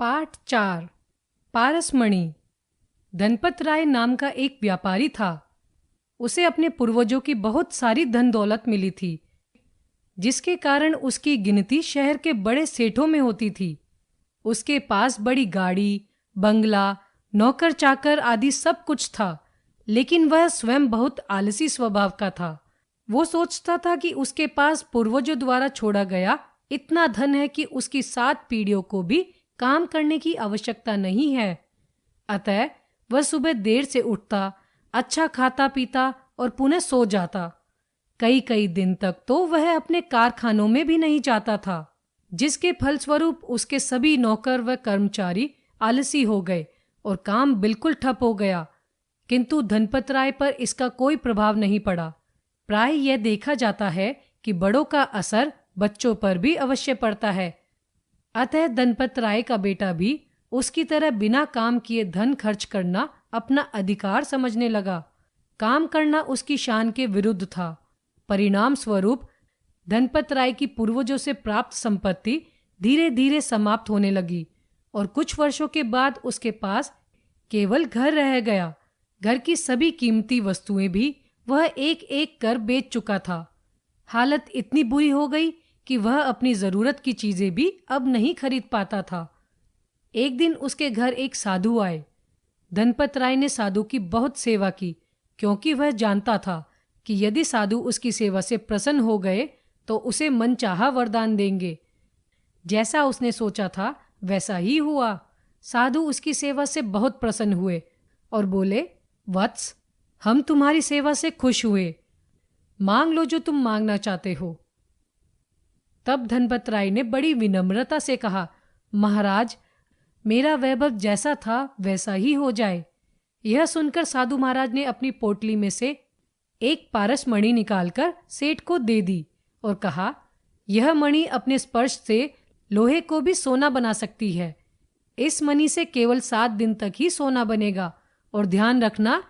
पाठ 4 पारसमणि। धनपत राय नाम का एक व्यापारी था। उसे अपने पूर्वजों की बहुत सारी धन दौलत मिली थी, जिसके कारण उसकी गिनती शहर के बड़े सेठों में होती थी। उसके पास बड़ी गाड़ी, बंगला, नौकर चाकर आदि सब कुछ था, लेकिन वह स्वयं बहुत आलसी स्वभाव का था। वो सोचता था कि उसके पास पूर्वजों द्वारा छोड़ा गया इतना धन है कि उसकी 7 पीढ़ियों को भी काम करने की आवश्यकता नहीं है। अतः वह सुबह देर से उठता, अच्छा खाता पीता और पुनः सो जाता। कई कई दिन तक तो वह अपने कारखानों में भी नहीं जाता था, जिसके फलस्वरूप उसके सभी नौकर व कर्मचारी आलसी हो गए और काम बिल्कुल ठप हो गया। किंतु धनपत राय पर इसका कोई प्रभाव नहीं पड़ा। प्राय यह देखा जाता है कि बड़ों का असर बच्चों पर भी अवश्य पड़ता है। अतः धनपत राय का बेटा भी उसकी तरह बिना काम किए धन खर्च करना अपना अधिकार समझने लगा। काम करना उसकी शान के विरुद्ध था। परिणाम स्वरूप धनपत राय की पूर्वजों से प्राप्त संपत्ति धीरे धीरे समाप्त होने लगी और कुछ वर्षों के बाद उसके पास केवल घर रह गया। घर की सभी कीमती वस्तुएं भी वह एक एक कर बेच चुका था। हालत इतनी बुरी हो गई कि वह अपनी जरूरत की चीजें भी अब नहीं खरीद पाता था। एक दिन उसके घर एक साधु आए। धनपत राय ने साधु की बहुत सेवा की, क्योंकि वह जानता था कि यदि साधु उसकी सेवा से प्रसन्न हो गए तो उसे मनचाहा वरदान देंगे। जैसा उसने सोचा था वैसा ही हुआ। साधु उसकी सेवा से बहुत प्रसन्न हुए और बोले, वत्स, हम तुम्हारी सेवा से खुश हुए। मांग लो जो तुम मांगना चाहते हो। तब धनपत राय ने बड़ी विनम्रता से कहा, महाराज, मेरा वैभव जैसा था वैसा ही हो जाए। यह सुनकर साधु महाराज ने अपनी पोटली में से एक पारसमणि निकालकर सेठ को दे दी और कहा, यह मणि अपने स्पर्श से लोहे को भी सोना बना सकती है। इस मणि से केवल 7 दिन तक ही सोना बनेगा और ध्यान रखना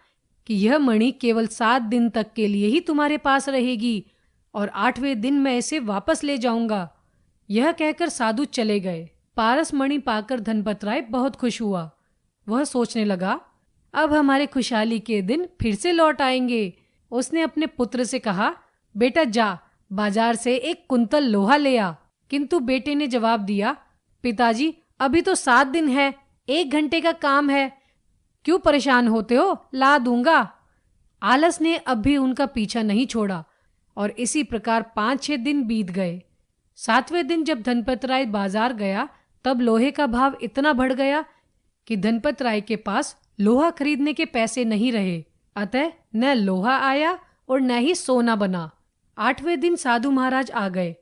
कि यह मणि केवल 7 दिन तक के लिए ही तुम्हारे पास रहेगी और 8वें दिन मैं इसे वापस ले जाऊंगा। यह कहकर साधु चले गए। पारसमणि पाकर धनपत राय बहुत खुश हुआ। वह सोचने लगा, अब हमारे खुशहाली के दिन फिर से लौट आएंगे। उसने अपने पुत्र से कहा, बेटा जा बाजार से 1 कुंतल लोहा ले आ। किंतु बेटे ने जवाब दिया, पिताजी, अभी तो 7 दिन है, 1 घंटे का काम है। क्यों परेशान होते हो, ला दूंगा। आलस ने अब भी उनका पीछा नहीं छोड़ा और इसी प्रकार 5-6 दिन बीत गए। 7वें दिन जब धनपत राय बाजार गया तब लोहे का भाव इतना बढ़ गया कि धनपत राय के पास लोहा खरीदने के पैसे नहीं रहे। अतः न लोहा आया और न ही सोना बना। 8वें दिन साधु महाराज आ गए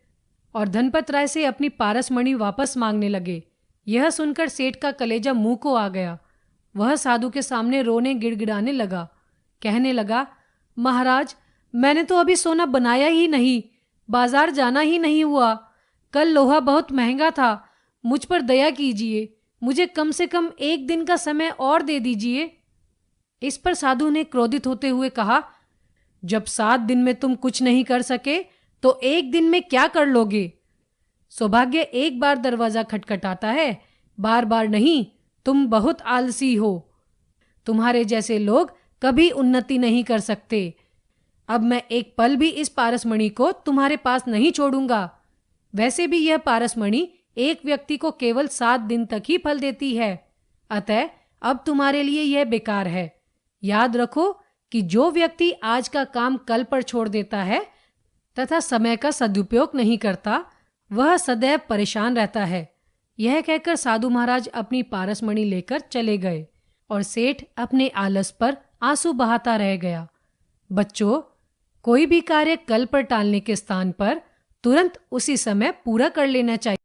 और धनपत राय से अपनी पारसमणि वापस मांगने लगे। यह सुनकर सेठ का कलेजा मुंह को आ गया। वह साधु के सामने रोने गिड़गिड़ाने लगा। कहने लगा, महाराज, मैंने तो अभी सोना बनाया ही नहीं, बाजार जाना ही नहीं हुआ। कल लोहा बहुत महंगा था, मुझ पर दया कीजिए, मुझे कम से कम 1 दिन का समय और दे दीजिए। इस पर साधु ने क्रोधित होते हुए कहा, जब 7 दिन में तुम कुछ नहीं कर सके तो 1 दिन में क्या कर लोगे? सौभाग्य एक बार दरवाजा खटखटाता है, बार बार नहीं। तुम बहुत आलसी हो। तुम्हारे जैसे लोग कभी उन्नति नहीं कर सकते। अब मैं एक पल भी इस पारसमणि को तुम्हारे पास नहीं छोड़ूंगा। वैसे भी यह पारसमणि एक व्यक्ति को केवल 7 दिन तक ही फल देती है। अतः अब तुम्हारे लिए यह बेकार है। याद रखो कि जो व्यक्ति आज का काम कल पर छोड़ देता है तथा समय का सदुपयोग नहीं करता, वह सदैव परेशान रहता है। यह कहकर साधु महाराज अपनी पारसमणि लेकर चले गए और सेठ अपने आलस पर आंसू बहाता रह गया। बच्चों, कोई भी कार्य कल पर टालने के स्थान पर तुरंत उसी समय पूरा कर लेना चाहिए।